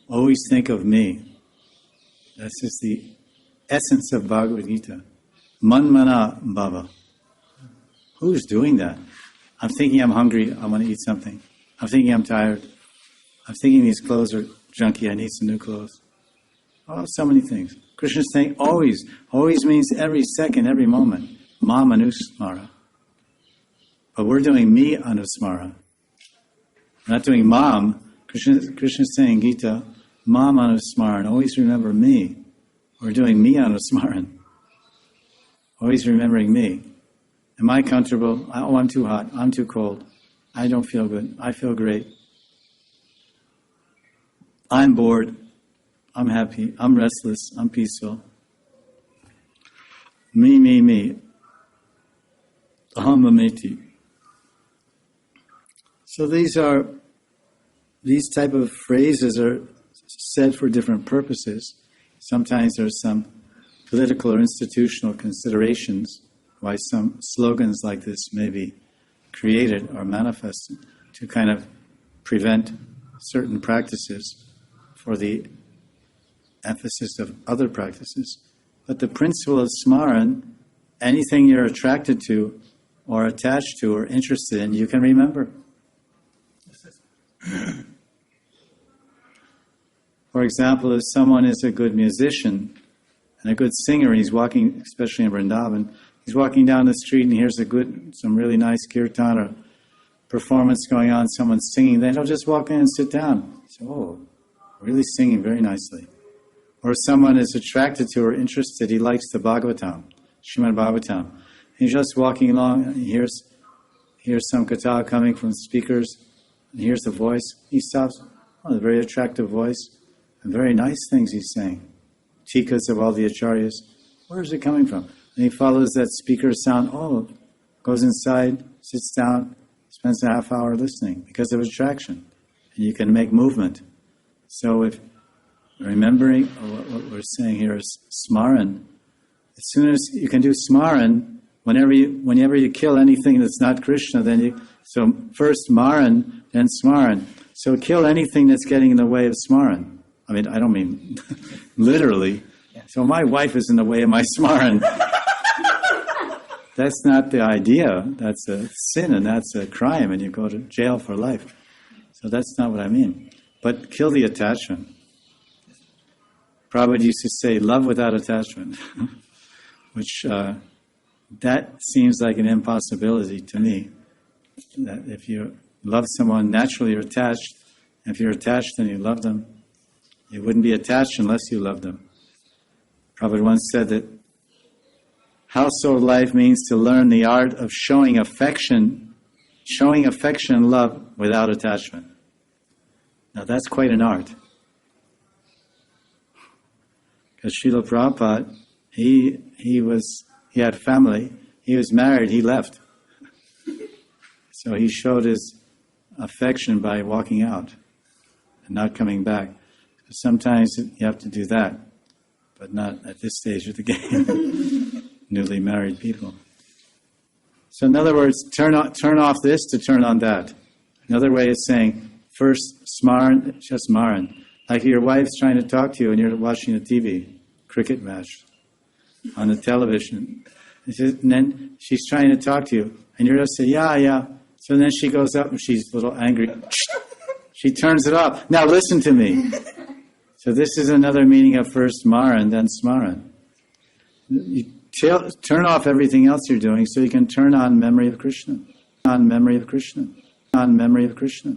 Always think of me. That's just the essence of Bhagavad Gita. Manmana bhava. Who's doing that? I'm thinking I'm hungry, I want to eat something. I'm thinking I'm tired. I'm thinking these clothes are junky, I need some new clothes. Oh, so many things. Krishna's saying always. Always means every second, every moment. Ma manusmara. But we're doing me anusmara. We're not doing mam. Krishna's saying, Gita, mam anusmaran. Always remember me. We're doing me anusmaran. Always remembering me. Am I comfortable? Oh, I'm too hot. I'm too cold. I don't feel good. I feel great. I'm bored. I'm happy. I'm restless. I'm peaceful. Me. Ahamameti. So these type of phrases are said for different purposes. Sometimes there's some political or institutional considerations why some slogans like this may be created or manifested to kind of prevent certain practices for the emphasis of other practices. But the principle of smaran, anything you're attracted to or attached to or interested in, you can remember. For example, if someone is a good musician and a good singer, he's walking, especially in Vrindavan, he's walking down the street and hears some really nice kirtan or performance going on, someone's singing, then he'll just walk in and sit down. So, oh, really singing very nicely. Or if someone is attracted to or interested, he likes the Bhagavatam, Srimad Bhagavatam. He's just walking along and he hears some katha coming from speakers, and hears the voice. He stops, oh, a very attractive voice, and very nice things he's saying. Tikas of all the acharyas. Where is it coming from? And he follows that speaker's sound, goes inside, sits down, spends a half hour listening because of attraction. And you can make movement. So if remembering what we're saying here is smaran, as soon as you can do smaran, whenever you kill anything that's not Krishna, so first maran, then smaran. So kill anything that's getting in the way of smaran. I mean, I don't mean literally. So my wife is in the way of my smaran. That's not the idea. That's a sin and that's a crime and you go to jail for life. So that's not what I mean. But kill the attachment. Prabhupada used to say, love without attachment. Which, that seems like an impossibility to me. That if you love someone, naturally you're attached. If you're attached and you love them, you wouldn't be attached unless you love them. Prabhupada once said that household life means to learn the art of showing affection and love without attachment. Now that's quite an art. Because Srila Prabhupada, he had family, he was married, he left. So he showed his affection by walking out and not coming back. Sometimes you have to do that, but not at this stage of the game. Newly married people. So in other words, turn off this to turn on that. Another way is saying, first smaran, just smaran. Like your wife's trying to talk to you and you're watching a TV, cricket match on the television. And then she's trying to talk to you and you're just saying, yeah. So then she goes up and she's a little angry. She turns it off. Now listen to me. So this is another meaning of first smaran, then smaran. You turn off everything else you're doing so you can turn on memory of Krishna. On memory of Krishna. On memory of Krishna.